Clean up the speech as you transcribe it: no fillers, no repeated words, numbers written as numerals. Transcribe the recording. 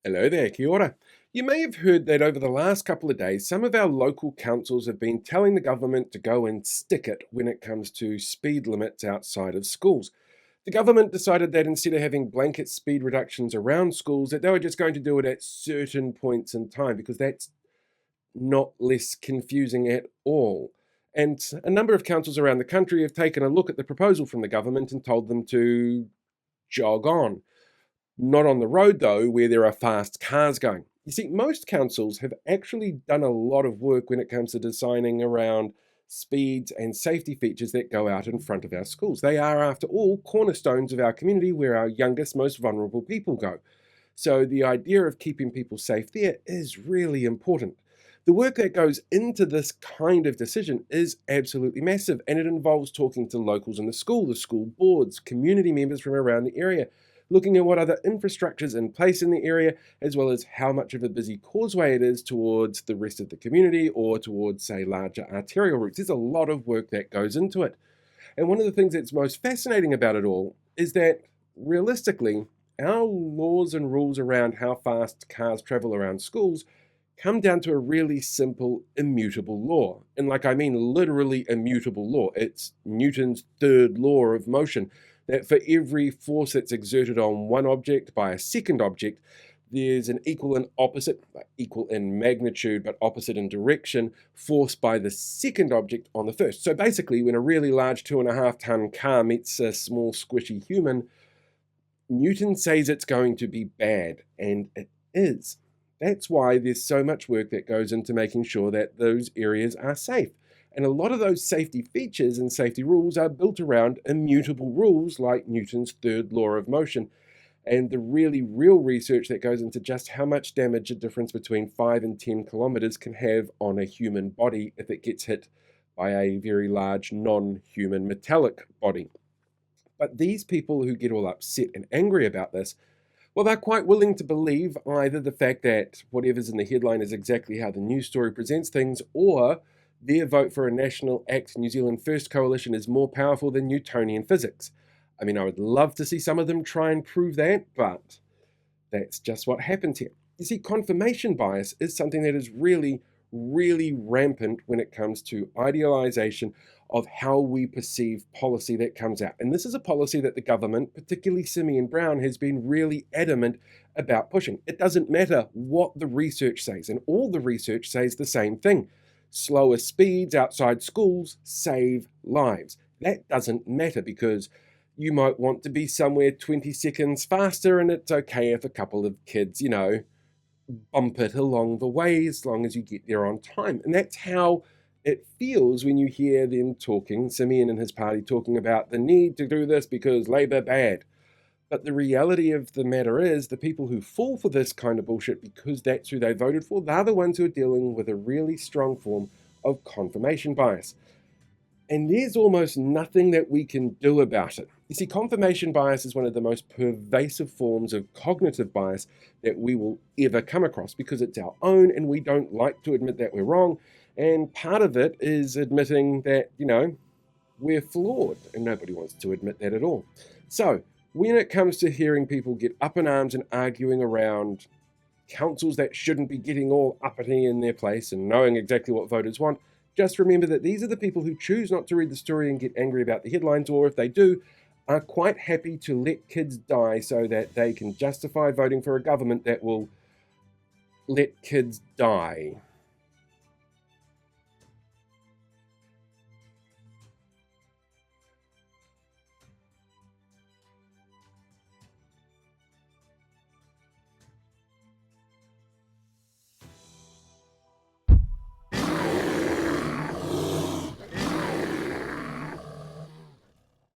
Hello there, kia ora. You may have heard that over the last couple of days, some of our local councils have been telling the government to go and stick it when it comes to speed limits outside of schools. The government decided that instead of having blanket speed reductions around schools, that they were just going to do it at certain points in time because that's not less confusing at all. And a number of councils around the country have taken a look at the proposal from the government and told them to jog on. Not on the road, though, where there are fast cars going. You see, most councils have actually done a lot of work when it comes to designing around speeds and safety features that go out in front of our schools. They are, after all, cornerstones of our community where our youngest, most vulnerable people go. So the idea of keeping people safe there is really important. The work that goes into this kind of decision is absolutely massive, and it involves talking to locals in the school boards, community members from around the area, looking at what other infrastructure's in place in the area, as well as how much of a busy causeway it is towards the rest of the community or towards, say, larger arterial routes. There's a lot of work that goes into it. And one of the things that's most fascinating about it all is that, realistically, our laws and rules around how fast cars travel around schools come down to a really simple, immutable law. And I mean literally immutable law. It's Newton's third law of motion, that for every force that's exerted on one object by a second object, there's an equal and opposite, equal in magnitude but opposite in direction, force by the second object on the first. So basically, when a really large 2.5-ton car meets a small squishy human, Newton says it's going to be bad, and it is. That's why there's so much work that goes into making sure that those areas are safe. And a lot of those safety features and safety rules are built around immutable rules like Newton's third law of motion. And the really real research that goes into just how much damage a difference between 5 and 10 kilometers can have on a human body if it gets hit by a very large non-human metallic body. But these people who get all upset and angry about this, well, they're quite willing to believe either the fact that whatever's in the headline is exactly how the news story presents things, or their vote for a national NActFirst coalition is more powerful than Newtonian physics. I mean, I would love to see some of them try and prove that, but that's just what happens here. You see, confirmation bias is something that is really, really rampant when it comes to idealization of how we perceive policy that comes out. And this is a policy that the government, particularly Simeon Brown, has been really adamant about pushing. It doesn't matter what the research says, and all the research says the same thing. Slower speeds outside schools save lives. That doesn't matter because you might want to be somewhere 20 seconds faster, and it's okay if a couple of kids, bump it along the way as long as you get there on time. And that's how it feels when you hear them talking, Simeon and his party talking about the need to do this because Labour bad. But the reality of the matter is the people who fall for this kind of bullshit because that's who they voted for, they're the ones who are dealing with a really strong form of confirmation bias. And there's almost nothing that we can do about it. You see, confirmation bias is one of the most pervasive forms of cognitive bias that we will ever come across because it's our own and we don't like to admit that we're wrong. And part of it is admitting that, we're flawed, and nobody wants to admit that at all. So, when it comes to hearing people get up in arms and arguing around councils that shouldn't be getting all uppity in their place and knowing exactly what voters want, just remember that these are the people who choose not to read the story and get angry about the headlines, or if they do, are quite happy to let kids die so that they can justify voting for a government that will let kids die.